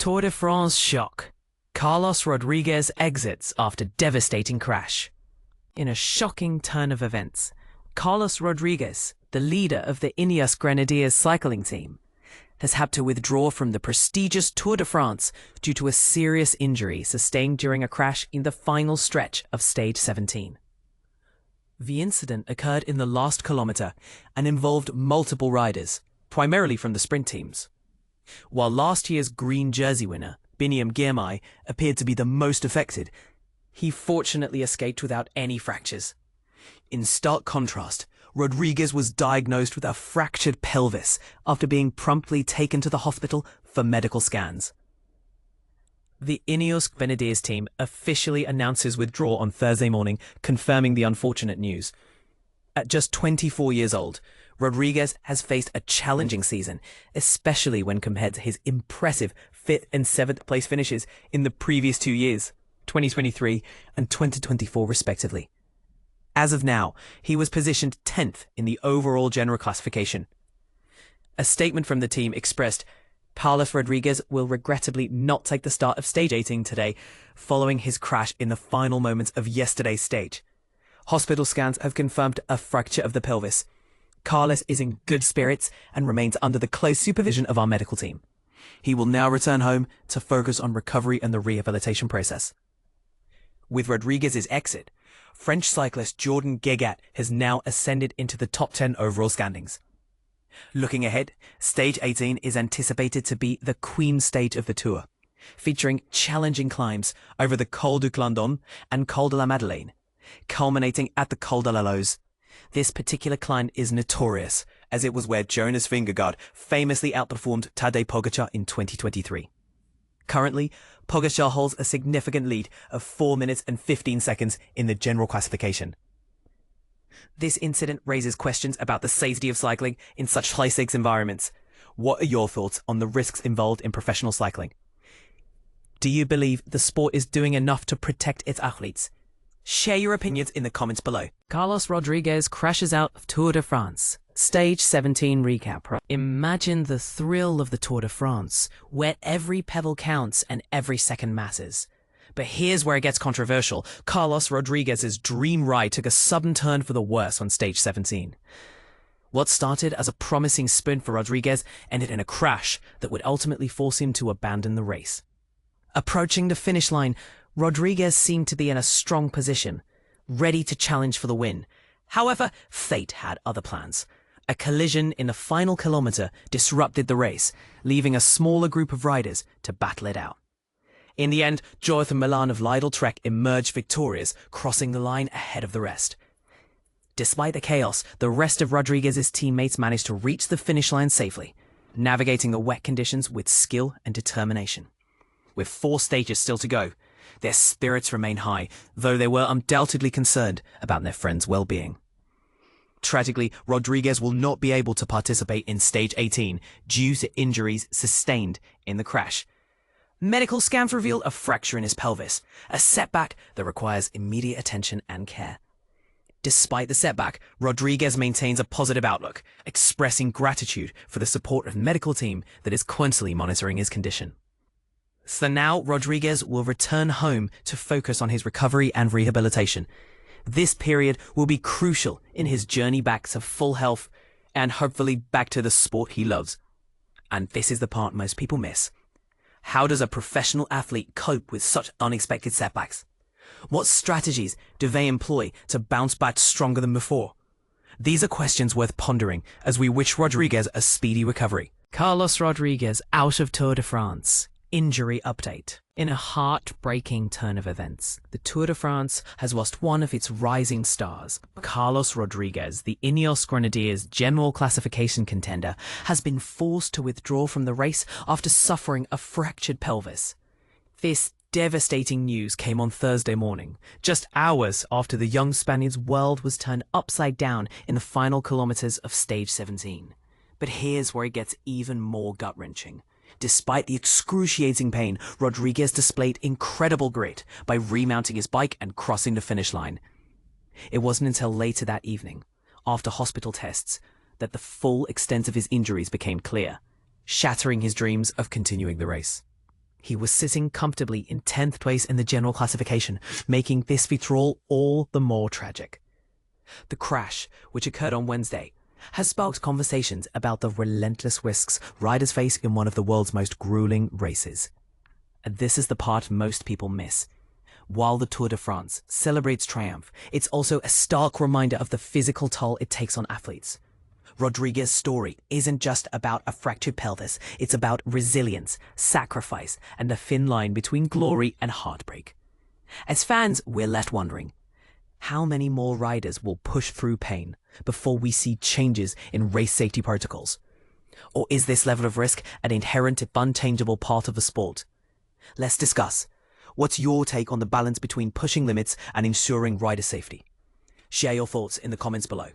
Tour de France shock. Carlos Rodríguez exits after devastating crash. In a shocking turn of events, Carlos Rodríguez, the leader of the INEOS Grenadiers cycling team, has had to withdraw from the prestigious Tour de France due to a serious injury sustained during a crash in the final stretch of stage 17. The incident occurred in the last kilometer and involved multiple riders, primarily from the sprint teams. While last year's green jersey winner, Biniam Girmay, appeared to be the most affected, he fortunately escaped without any fractures. In stark contrast, Rodríguez was diagnosed with a fractured pelvis after being promptly taken to the hospital for medical scans. The INEOS Grenadiers team officially announced his withdrawal on Thursday morning, confirming the unfortunate news. At just 24 years old, Rodríguez has faced a challenging season, especially when compared to his impressive 5th and 7th place finishes in the previous 2 years, 2023 and 2024 respectively. As of now, he was positioned 10th in the overall general classification. A statement from the team expressed, Carlos Rodríguez will regrettably not take the start of stage 18 today, following his crash in the final moments of yesterday's stage. Hospital scans have confirmed a fracture of the pelvis. Carlos is in good spirits and remains under the close supervision of our medical team. He will now return home to focus on recovery and the rehabilitation process. With Rodríguez's exit, French cyclist Jordan Gegat has now ascended into the top 10 overall standings. Looking ahead, Stage 18 is anticipated to be the queen stage of the Tour, featuring challenging climbs over the Col du Clandon and Col de la Madeleine, culminating at the Col de la Loze. This particular climb is notorious, as it was where Jonas Vingegaard famously outperformed Tadej Pogačar in 2023. Currently, Pogačar holds a significant lead of 4 minutes and 15 seconds in the general classification. This incident raises questions about the safety of cycling in such high-stakes environments. What are your thoughts on the risks involved in professional cycling? Do you believe the sport is doing enough to protect its athletes? Share your opinions in the comments below. Carlos Rodríguez crashes out of Tour de France. Stage 17 recap. Imagine the thrill of the Tour de France, where every pebble counts and every second matters. But here's where it gets controversial. Carlos Rodríguez's dream ride took a sudden turn for the worse on stage 17. What started as a promising sprint for Rodríguez ended in a crash that would ultimately force him to abandon the race. Approaching the finish line, Rodríguez seemed to be in a strong position, ready to challenge for the win. However, fate had other plans. A collision in the final kilometer disrupted the race, leaving a smaller group of riders to battle it out. In the end, Jonathan Milan of Lidl Trek emerged victorious, crossing the line ahead of the rest. Despite the chaos, the rest of Rodríguez's teammates managed to reach the finish line safely, navigating the wet conditions with skill and determination. With 4 stages still to go, their spirits remain high, though they were undoubtedly concerned about their friends' well-being. Tragically, Rodríguez will not be able to participate in Stage 18 due to injuries sustained in the crash. Medical scans reveal a fracture in his pelvis, a setback that requires immediate attention and care. Despite the setback, Rodríguez maintains a positive outlook, expressing gratitude for the support of the medical team that is constantly monitoring his condition. So now Rodríguez will return home to focus on his recovery and rehabilitation. This period will be crucial in his journey back to full health and hopefully back to the sport he loves. And this is the part most people miss. How does a professional athlete cope with such unexpected setbacks? What strategies do they employ to bounce back stronger than before? These are questions worth pondering as we wish Rodríguez a speedy recovery. Carlos Rodríguez out of Tour de France. Injury update. In a heartbreaking turn of events, the Tour de France has lost one of its rising stars. Carlos Rodríguez, the INEOS Grenadiers general classification contender, has been forced to withdraw from the race after suffering a fractured pelvis. This devastating news came on Thursday morning, just hours after the young Spaniard's world was turned upside down in the final kilometers of stage 17. But here's where it gets even more gut-wrenching. Despite the excruciating pain, Rodríguez displayed incredible grit by remounting his bike and crossing the finish line. It wasn't until later that evening, after hospital tests, that the full extent of his injuries became clear, shattering his dreams of continuing the race. He was sitting comfortably in 10th place in the general classification, making this withdrawal all the more tragic. The crash, which occurred on Wednesday, has sparked conversations about the relentless risks riders face in one of the world's most grueling races. And this is the part most people miss. While the Tour de France celebrates triumph, it's also a stark reminder of the physical toll it takes on athletes. Rodríguez's story isn't just about a fractured pelvis, it's about resilience, sacrifice, and the thin line between glory and heartbreak. As fans, we're left wondering, how many more riders will push through pain before we see changes in race safety protocols? Or is this level of risk an inherent, unchangeable part of the sport? Let's discuss. What's your take on the balance between pushing limits and ensuring rider safety? Share your thoughts in the comments below.